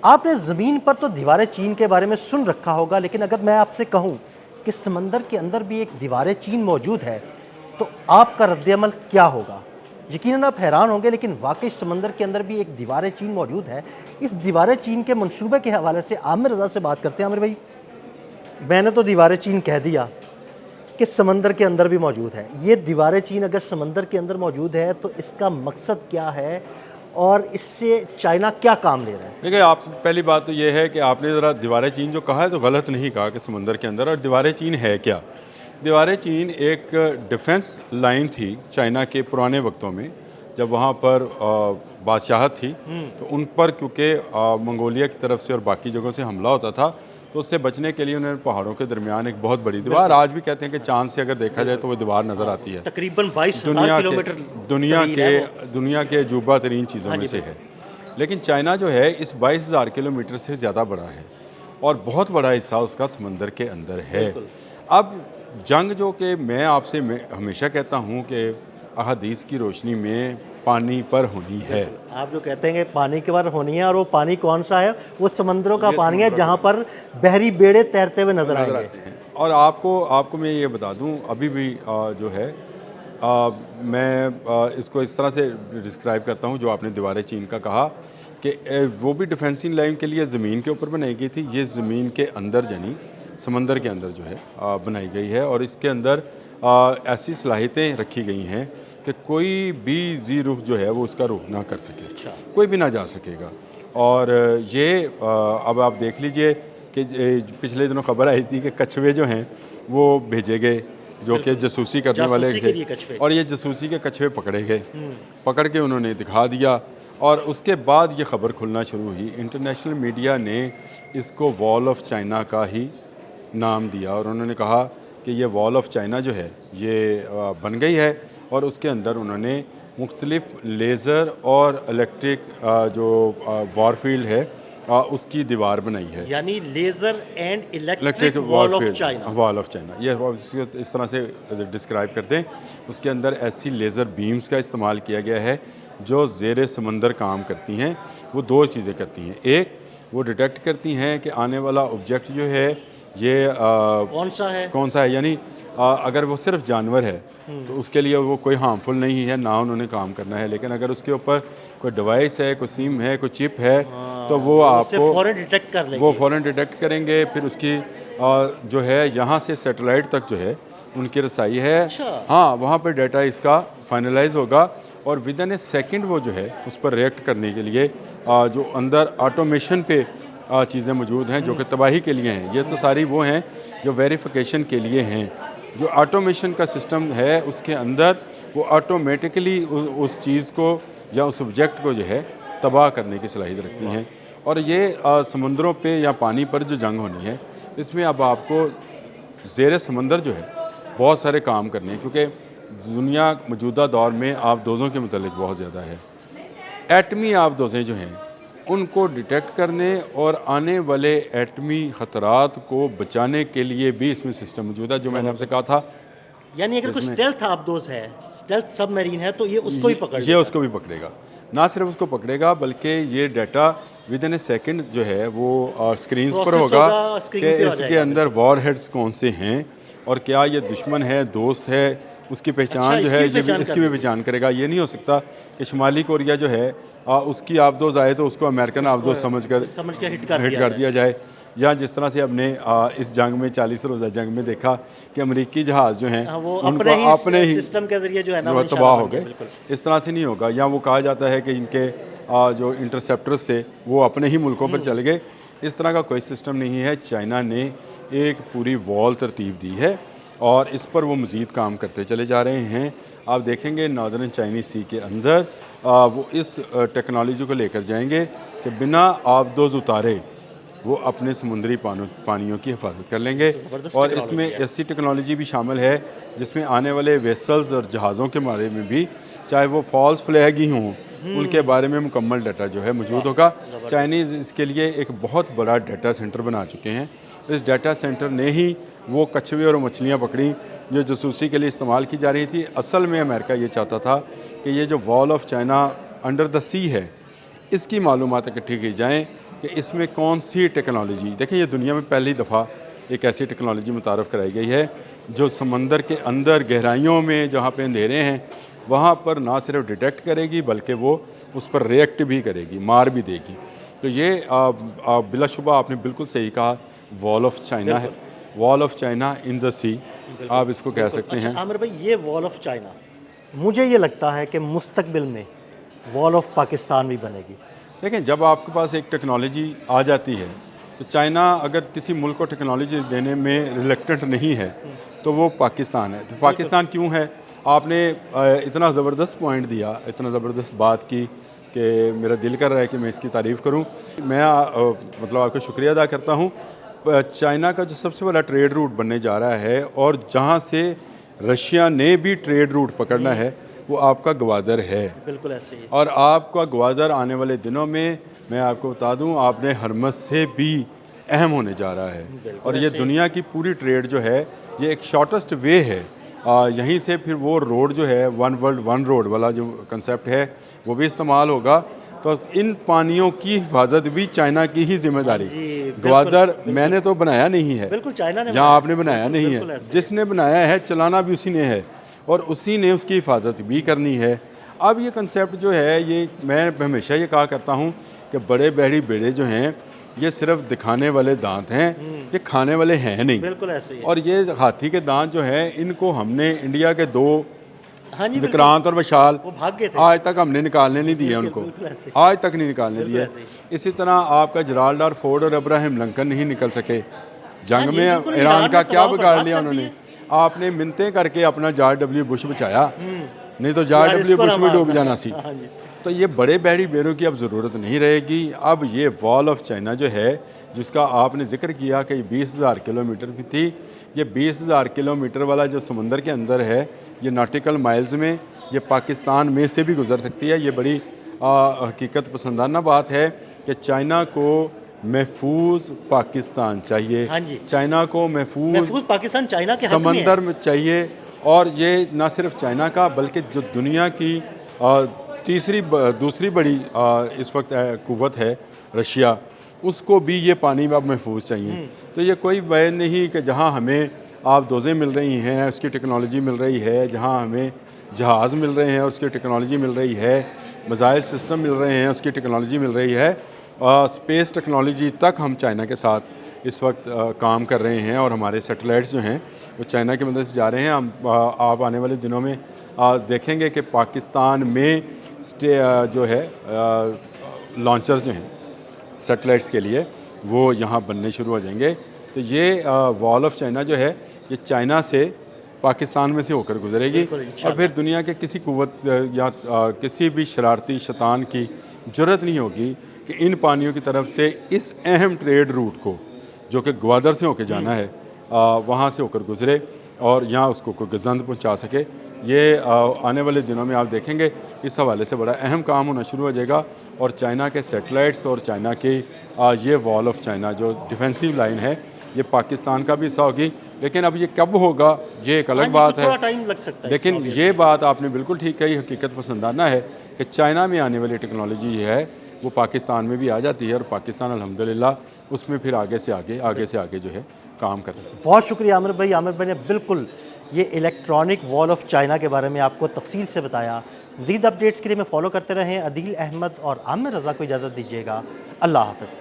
आपने ज़मीन पर तो दीवारें चीन के बारे में सुन रखा होगा, लेकिन अगर मैं आपसे कहूँ कि समंदर के अंदर भी एक दीवारें चीन मौजूद है, तो आपका रद्द-ए-अमल क्या होगा? यकीनन आप हैरान होंगे, लेकिन वाक़ई समंदर के अंदर भी एक दीवारें चीन मौजूद है। इस दीवारें चीन के मंसूबे के हवाले से आमिर रज़ा से बात करते हैं। आमिर भाई, मैंने तो दीवारें चीन कह दिया कि समंदर के अंदर भी मौजूद है। ये दीवारें चीन अगर समंदर के अंदर मौजूद है, तो इसका मकसद क्या है और इससे चाइना क्या काम ले रहा है? देखिए, आप पहली बात तो ये है कि आपने ज़रा दीवारें चीन जो कहा है तो गलत नहीं कहा कि समंदर के अंदर। और दीवारें चीन है क्या? दीवारें चीन एक डिफेंस लाइन थी चाइना के पुराने वक्तों में, जब वहाँ पर बादशाहत थी, तो उन पर क्योंकि मंगोलिया की तरफ से और बाकी जगहों से हमला होता था, तो उससे बचने के लिए उन्होंने पहाड़ों के दरमियान एक बहुत बड़ी दीवार, आज भी कहते हैं कि चाँद से अगर देखा जाए तो वो दीवार नज़र आती है। तकरीबन 22,000 दुनिया के किलोमीटर दुनिया तवील के है वो। दुनिया के अजूबा तरीन चीज़ों हाँ में जी, से बिल्कुल। है। लेकिन चाइना जो है इस 22,000 किलोमीटर से ज़्यादा बड़ा है और बहुत बड़ा हिस्सा उसका समंदर के अंदर है। बिल्कुल। अब जंग जो कि मैं हमेशा कहता हूँ कि अहादीस की रोशनी में पानी पर होनी है। आप जो कहते हैं कि पानी के बार होनी है, और वो पानी कौन-सा है? वो समंदरों का ये पानी है, समुद्र जहाँ पर बहरी बेड़े तैरते हुए नज़र नज़र आएँगे। आते हैं। और आपको आपको मैं ये बता दूँ, अभी भी जो है मैं इसको इस तरह से डिस्क्राइब करता हूँ, जो आपने दीवारें चीन का कहा कि वो भी डिफेंसिव लाइन के लिए ज़मीन के ऊपर बनाई गई थी। ये ज़मीन के अंदर यानी समंदर के अंदर जो है बनाई गई है, और इसके अंदर ऐसी सलाहियतें रखी गई हैं कि कोई भी जी रुख जो है वो उसका रुख ना कर सके, अच्छा। कोई भी ना जा सकेगा। और ये अब आप देख लीजिए कि पिछले दिनों खबर आई थी कि कछुए जो हैं वो भेजे गए, जो कि जासूसी करने वाले जासूसी थे, के लिए कछुए। और ये जासूसी के कछुए पकड़े गए। पकड़ के उन्होंने दिखा दिया, और उसके बाद ये खबर खुलना शुरू हुई। इंटरनेशनल मीडिया ने इसको वॉल ऑफ चाइना का ही नाम दिया, और उन्होंने कहा कि ये वॉल ऑफ चाइना जो है ये बन गई है, और उसके अंदर उन्होंने मुख्तलिफ लेज़र और इलेक्ट्रिक जो वॉरफील्ड है उसकी दीवार बनाई है। यानी laser and electric electric wall of China. Wall of China, ये इस तरह से डिस्क्राइब करते हैं। उसके अंदर ऐसी लेज़र बीम्स का इस्तेमाल किया गया है जो ज़ेर समंदर काम करती हैं। वो दो चीज़ें करती हैं, एक वो डिटेक्ट करती हैं कि आने वाला ऑब्जेक्ट जो है ये कौन सा है, यानी अगर वो सिर्फ जानवर है तो उसके लिए वो कोई हार्मफुल नहीं है, ना उन्होंने काम करना है। लेकिन अगर उसके ऊपर कोई डिवाइस है, कोई सिम है, कोई चिप है, तो वो आपको फ़ौरन डिटेक्ट कर वो लेंगे। फ़ौरन डिटेक्ट करेंगे। फिर उसकी जो है यहाँ से सैटेलाइट तक जो है उनकी रसाई है। अच्छा। हाँ, वहाँ पर डाटा इसका फाइनलाइज होगा, और विद इन ए सेकेंड वो जो है उस पर रिएक्ट करने के लिए जो अंदर ऑटोमेशन पे चीज़ें मौजूद हैं जो कि तबाही के लिए हैं। ये तो सारी वो हैं जो वेरिफिकेशन के लिए हैं। जो ऑटोमेशन का सिस्टम है उसके अंदर वो ऑटोमेटिकली उस चीज़ को या उस ऑब्जेक्ट को जो है तबाह करने की सलाहियत रखती हैं। और ये समुद्रों पे या पानी पर जो जंग होनी है, इसमें अब आपको ज़ेर समंदर जो है बहुत सारे काम करने हैं, क्योंकि दुनिया मौजूदा दौर में आबदोज़ों के मुतालिक बहुत ज़्यादा है। एटमी आबदोज़ें जो हैं उनको डिटेक्ट करने और आने वाले एटमी ख़तरात को बचाने के लिए भी इसमें सिस्टम मौजूद है, जो मैंने आपसे कहा था। यानी अगर कोई इसमें स्टेल्थ आबदोज़ है, स्टेल्थ सबमरीन है, तो ये उसको भी पकड़ ये लेगा। उसको भी पकड़ेगा। ना सिर्फ उसको पकड़ेगा, बल्कि ये data with in A second जो है वो स्क्रीन्स पर प्रोसेस होगा होगा, स्क्रीन कि पे आ इसके जाएगा। अंदर वॉर हेड्स कौन से हैं, और क्या ये दुश्मन है, दोस्त है, उसकी अच्छा, पहचान जो है इसकी भी पहचान इसकी कर भी लेंगे। पहचान करेगा। ये नहीं हो सकता कि शुमाली कोरिया जो है उसकी आबदोज़ आए तो उसको अमेरिकन आबदोज़ समझ के हिट कर हिट दिया कर जाए। दिया जाए। या जिस तरह से हमने इस जंग में 40 रोज़ा जंग में देखा कि अमेरिकी जहाज़ जो हैं हाँ, वो उनको अपने ही सिस्टम के ज़रिए जो है ना, जो वो है तबाह निशाना हो बन गया, गए। बिल्कुल। इस तरह से नहीं होगा। या वो कहा जाता है कि इनके जो इंटरसेप्टर्स थे वो अपने ही मुल्कों पर चले गए। इस तरह का कोई सिस्टम नहीं है। चाइना ने एक पूरी वॉल तरतीब दी है, और इस पर वो मज़ीद काम करते चले जा रहे हैं। आप देखेंगे नॉर्दर्न चाइनीज़ सी के अंदर वो इस टेक्नोलॉजी को लेकर जाएंगे कि बिना आबदोज़ उतारे वो अपने समुद्री पानियों की हिफाजत कर लेंगे। ज़बरदस्त और इसमें टेक्नोलॉजी है। ऐसी टेक्नोलॉजी भी शामिल है जिसमें आने वाले वेसल्स और जहाज़ों के बारे में भी, चाहे वो फॉल्स फ्लैग ही हों, उनके बारे में मुकम्मल डाटा जो है मौजूद होगा। चाइनीज़ इसके लिए एक बहुत बड़ा डाटा सेंटर बना चुके हैं। इस डाटा सेंटर ने ही वो कछुए और मछलियाँ पकड़ी जो जासूसी के लिए इस्तेमाल की जा रही थी। असल में अमेरिका ये चाहता था कि ये जो wall of China under the sea है, इसकी मालूमात इकट्ठी की जाएँ, कि इसमें कौन सी टेक्नोलॉजी, देखें ये दुनिया में पहली दफ़ा एक ऐसी टेक्नोलॉजी मुतारफ़ कराई गई है जो समंदर के अंदर गहराइयों में जहाँ पे अंधेरे हैं वहाँ पर ना सिर्फ डिटेक्ट करेगी बल्कि वो उस पर रिएक्ट भी करेगी, मार भी देगी। तो ये बिलाशुबा आपने बिल्कुल सही कहा, वॉल ऑफ चाइना है, wall of China in the sea आप इसको कह सकते हैं। आमिर भाई, ये वॉल ऑफ चाइना, मुझे ये लगता है कि मुस्तकबिल में वॉल ऑफ पाकिस्तान भी बनेगी। देखें जब आपके पास एक टेक्नोलॉजी आ जाती है तो चाइना अगर किसी मुल्क को टेक्नोलॉजी देने में रिलेक्टेंट नहीं है तो वो पाकिस्तान है। तो पाकिस्तान क्यों है? आपने इतना ज़बरदस्त पॉइंट दिया, इतना ज़बरदस्त बात की कि मेरा दिल कर रहा है कि मैं इसकी तारीफ़ करूं। मैं मतलब आपका शुक्रिया अदा करता हूं। चाइना का जो सबसे बड़ा ट्रेड रूट बनने जा रहा है और जहां से रशिया ने भी ट्रेड रूट पकड़ना है वो आपका ग्वादर है। बिल्कुल ऐसे ही। और आपका ग्वादर आने वाले दिनों में मैं आपको बता दूं आपने हरमस से भी अहम होने जा रहा है। और ये दुनिया की पूरी ट्रेड जो है ये एक शॉर्टेस्ट वे है। यहीं से फिर वो रोड जो है वन वर्ल्ड वन रोड वाला जो कंसेप्ट है वो भी इस्तेमाल होगा। तो इन पानियों की हिफाजत भी चाइना की ही जिम्मेदारी। ग्वादर मैंने तो बनाया नहीं है, बिल्कुल चाइना ने जहाँ आपने बनाया नहीं है, जिसने बनाया है चलाना भी उसी ने है और उसी ने उसकी हिफाजत भी करनी है। अब ये कंसेप्ट जो है ये मैं हमेशा ये कहा करता हूँ कि बड़े बहरी बेड़े जो हैं ये सिर्फ दिखाने वाले दांत हैं, ये खाने वाले हैं नहीं। बिल्कुल ऐसे ही है। और ये हाथी के दांत जो हैं इनको हमने इंडिया के दो हाँ जी, विक्रांत और विशाल वो भाग गए थे। आज तक हमने निकालने नहीं दिए उनको, आज तक नहीं निकालने दिए। इसी तरह आपका जलालडार फोर्ड और अब्राहम लिंकन नहीं निकल सके जंग में, ईरान का क्या बिगाड़ लिया उन्होंने। आपने मिन्नतें करके अपना जॉर्ज डब्ल्यू बुश बचाया, नहीं तो जॉर्ज डब्ल्यू बुश भी डूब जाना सी। तो ये बड़े बहरी बेड़ों की अब ज़रूरत नहीं रहेगी। अब ये वॉल ऑफ चाइना जो है जिसका आपने जिक्र किया कि 20,000 किलोमीटर की थी, ये 20,000 किलोमीटर वाला जो समंदर के अंदर है ये नॉटिकल माइल्स में ये पाकिस्तान में से भी गुजर सकती है। ये बड़ी हकीकत पसंदाना बात है कि चाइना को महफूज पाकिस्तान चाहिए। हाँ जी। चाइना को महफूज पाकिस्तान चाइना के हक में है। समंदर में चाहिए। और ये ना सिर्फ चाइना का बल्कि जो दुनिया की दूसरी बड़ी इस वक्त कुव्वत है रशिया, उसको भी ये पानी अब महफूज चाहिए। तो ये कोई वजह नहीं कि जहाँ हमें आप दोज़ें मिल रही हैं उसकी टेक्नोलॉजी मिल रही है, जहाँ हमें जहाज़ मिल रहे हैं उसकी टेक्नोलॉजी मिल रही है, मिसाइल सिस्टम मिल रहे हैं उसकी टेक्नोलॉजी मिल रही है, स्पेस टेक्नोलॉजी तक हम चाइना के साथ इस वक्त काम कर रहे हैं। और हमारे सैटेलाइट्स जो हैं वो चाइना की मदद से जा रहे हैं। हम आप आने वाले दिनों में देखेंगे कि पाकिस्तान में जो है लॉन्चर्स जो हैं सैटेलाइट्स के लिए वो यहाँ बनने शुरू हो जाएंगे। तो ये वॉल ऑफ चाइना जो है ये चाइना से पाकिस्तान में से होकर गुजरेगी और फिर दुनिया के किसी कुव्वत या किसी भी शरारती शैतान की ज़रूरत नहीं होगी कि इन पानियों की तरफ से इस अहम ट्रेड रूट को जो कि ग्वादर से होकर जाना है वहाँ से होकर गुजरे और यहाँ उसको कोई गजंद पहुँचा सके। ये आने वाले दिनों में आप देखेंगे इस हवाले से बड़ा अहम काम होना शुरू हो जाएगा। और चाइना के सैटेलाइट्स और चाइना की ये वॉल ऑफ चाइना जो डिफेंसिव लाइन है ये पाकिस्तान का भी हिस्सा होगी। लेकिन अब ये कब होगा ये एक अलग बात है, टाइम लग सकता है। लेकिन ये बात आपने बिल्कुल ठीक कही, हकीकत पसंदाना है कि चाइना में आने वाली टेक्नोलॉजी है वो पाकिस्तान में भी आ जाती है और पाकिस्तान अल्हम्दुलिल्लाह उसमें फिर आगे से आगे जो है काम कर रहा है। बहुत शुक्रिया आमिर भाई। आमिर भाई ने बिल्कुल ये इलेक्ट्रॉनिक वॉल ऑफ चाइना के बारे में आपको तफसील से बताया। मज़ीद अपडेट्स के लिए मैं फॉलो करते रहें। अदील अहमद और आमिर रज़ा को इजाज़त दीजिएगा। अल्लाह हाफ़िज़।